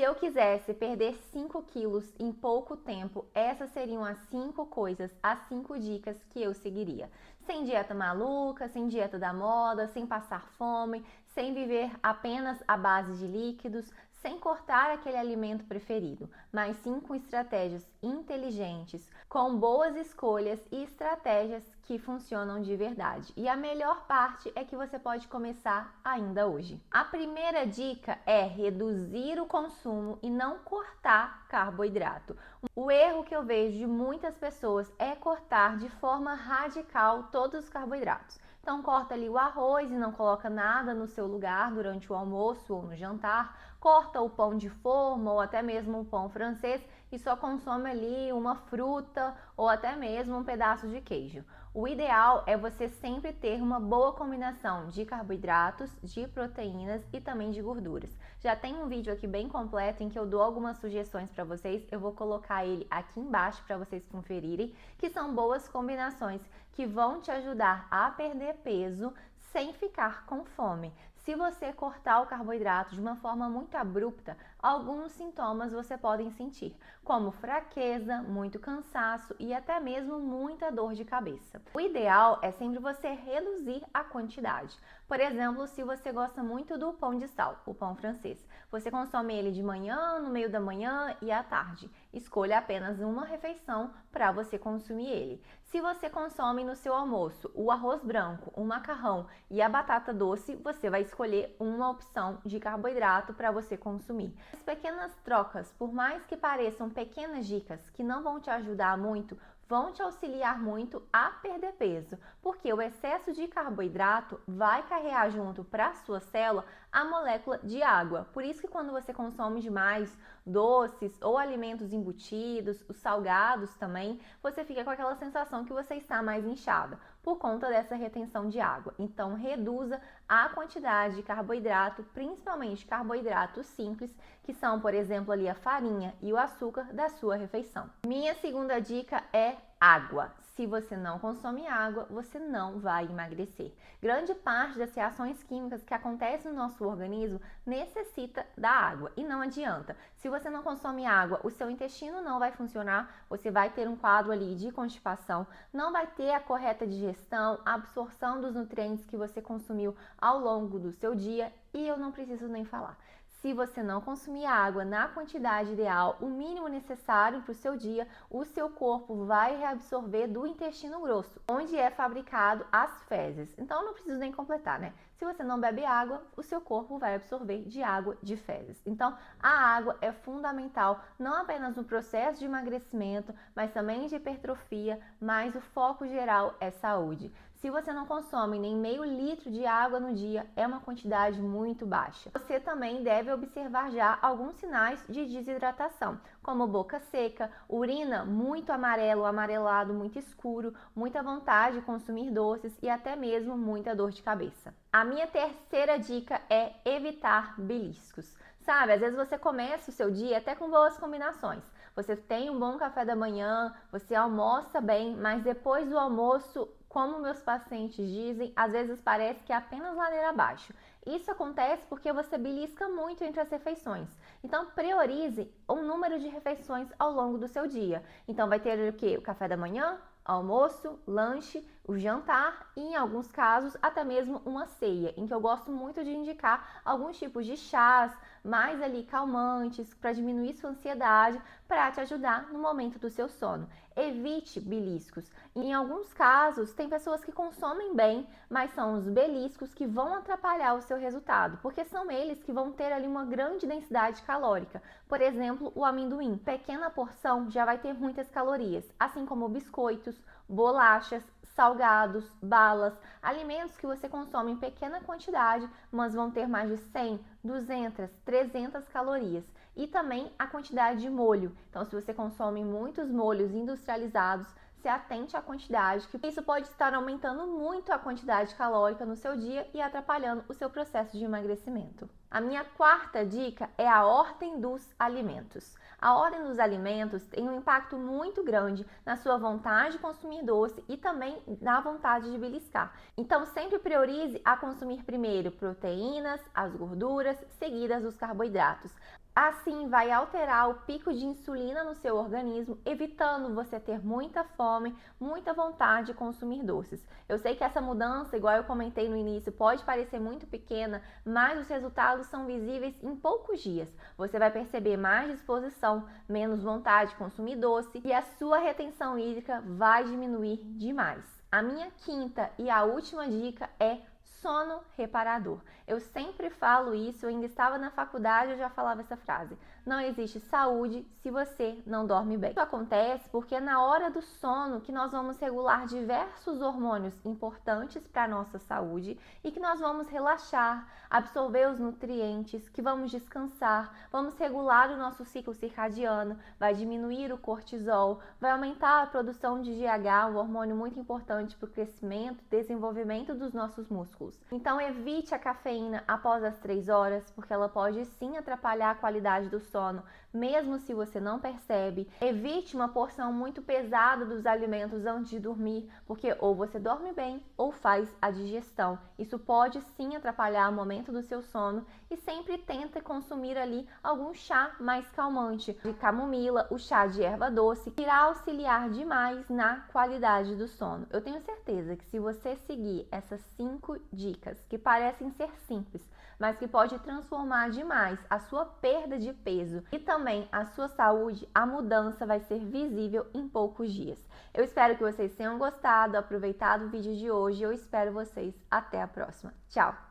Se eu quisesse perder 5 quilos em pouco tempo, essas seriam as 5 coisas, as 5 dicas que eu seguiria. Sem dieta maluca, sem dieta da moda, sem passar fome, sem viver apenas à base de líquidos, sem cortar aquele alimento preferido, mas sim com estratégias inteligentes, com boas escolhas e estratégias que funcionam de verdade. E a melhor parte é que você pode começar ainda hoje. A primeira dica é reduzir o consumo e não cortar carboidrato. O erro que eu vejo de muitas pessoas é cortar de forma radical todos os carboidratos. Então corta ali o arroz e não coloca nada no seu lugar durante o almoço ou no jantar, corta o pão de forma ou até mesmo o pão francês e só consome ali uma fruta ou até mesmo um pedaço de queijo. O ideal é você sempre ter uma boa combinação de carboidratos, de proteínas e também de gorduras. Já tem um vídeo aqui bem completo em que eu dou algumas sugestões para vocês, eu vou colocar ele aqui embaixo para vocês conferirem, que são boas combinações que vão te ajudar a perder peso sem ficar com fome. Se você cortar o carboidrato de uma forma muito abrupta, alguns sintomas você pode sentir, como fraqueza, muito cansaço e até mesmo muita dor de cabeça. O ideal é sempre você reduzir a quantidade. Por exemplo, se você gosta muito do pão de sal, o pão francês, você consome ele de manhã, no meio da manhã e à tarde. Escolha apenas uma refeição para você consumir ele. Se você consome no seu almoço o arroz branco, o macarrão e a batata doce, você vai escolher uma opção de carboidrato para você consumir. As pequenas trocas, por mais que pareçam pequenas dicas que não vão te ajudar muito, vão te auxiliar muito a perder peso, porque o excesso de carboidrato vai carregar junto para a sua célula a molécula de água. Por isso que quando você consome demais doces ou alimentos embutidos, os salgados também, você fica com aquela sensação que você está mais inchada por conta dessa retenção de água. Então reduza a quantidade de carboidrato, principalmente carboidratos simples, que são, por exemplo, ali a farinha e o açúcar da sua refeição. Minha segunda dica é água. Se você não consome água, você não vai emagrecer. Grande parte das reações químicas que acontecem no nosso organismo necessita da água e não adianta. Se você não consome água, o seu intestino não vai funcionar, você vai ter um quadro ali de constipação, não vai ter a correta digestão, a absorção dos nutrientes que você consumiu ao longo do seu dia e eu não preciso nem falar. Se você não consumir água na quantidade ideal, o mínimo necessário para o seu dia, o seu corpo vai reabsorver do intestino grosso, onde é fabricado as fezes. Então não preciso nem completar, né? Se você não bebe água, o seu corpo vai absorver de água de fezes. Então a água é fundamental, não apenas no processo de emagrecimento, mas também de hipertrofia, mas o foco geral é saúde. Se você não consome nem meio litro de água no dia, é uma quantidade muito baixa. Você também deve observar já alguns sinais de desidratação, como boca seca, urina muito amarelo, amarelado, muito escuro, muita vontade de consumir doces e até mesmo muita dor de cabeça. A minha terceira dica é evitar beliscos. Sabe, às vezes você começa o seu dia até com boas combinações. Você tem um bom café da manhã, você almoça bem, mas depois do almoço, como meus pacientes dizem, às vezes parece que é apenas ladeira abaixo. Isso acontece porque você belisca muito entre as refeições. Então, priorize o número de refeições ao longo do seu dia. Então, vai ter o quê? O café da manhã, almoço, lanche, o jantar e, em alguns casos, até mesmo uma ceia, em que eu gosto muito de indicar alguns tipos de chás, mais ali calmantes, para diminuir sua ansiedade, para te ajudar no momento do seu sono. Evite beliscos. Em alguns casos, tem pessoas que consomem bem, mas são os beliscos que vão atrapalhar o seu resultado, porque são eles que vão ter ali uma grande densidade calórica. Por exemplo, o amendoim, pequena porção já vai ter muitas calorias, assim como biscoitos, bolachas, salgados, balas, alimentos que você consome em pequena quantidade, mas vão ter mais de 100, 200, 300 calorias. E também a quantidade de molho. Então, se você consome muitos molhos industrializados, se atente à quantidade, que isso pode estar aumentando muito a quantidade calórica no seu dia e atrapalhando o seu processo de emagrecimento. A minha quarta dica é a ordem dos alimentos. A ordem dos alimentos tem um impacto muito grande na sua vontade de consumir doce e também na vontade de beliscar. Então, sempre priorize a consumir primeiro proteínas, as gorduras, seguidas dos carboidratos. Assim, vai alterar o pico de insulina no seu organismo, evitando você ter muita fome, muita vontade de consumir doces. Eu sei que essa mudança, igual eu comentei no início, pode parecer muito pequena, mas os resultados são visíveis em poucos dias. Você vai perceber mais disposição, menos vontade de consumir doce e a sua retenção hídrica vai diminuir demais. A minha quinta e a última dica é sono reparador. Eu sempre falo isso, eu ainda estava na faculdade, eu já falava essa frase. Não existe saúde se você não dorme bem. Isso acontece porque é na hora do sono que nós vamos regular diversos hormônios importantes para a nossa saúde e que nós vamos relaxar, absorver os nutrientes, que vamos descansar, vamos regular o nosso ciclo circadiano, vai diminuir o cortisol, vai aumentar a produção de GH, um hormônio muito importante para o crescimento e desenvolvimento dos nossos músculos. Então evite a cafeína após as 3 horas, porque ela pode sim atrapalhar a qualidade do sono, mesmo se você não percebe. Evite uma porção muito pesada dos alimentos antes de dormir, porque ou você dorme bem ou faz a digestão. Isso pode sim atrapalhar o momento do seu sono e sempre tenta consumir ali algum chá mais calmante, de camomila, o chá de erva doce, que irá auxiliar demais na qualidade do sono. Eu tenho certeza que se você seguir essas 5 dicas, que parecem ser simples, mas que pode transformar demais a sua perda de peso e também a sua saúde, a mudança vai ser visível em poucos dias. Eu espero que vocês tenham gostado, aproveitado o vídeo de hoje e eu espero vocês até a próxima. Tchau!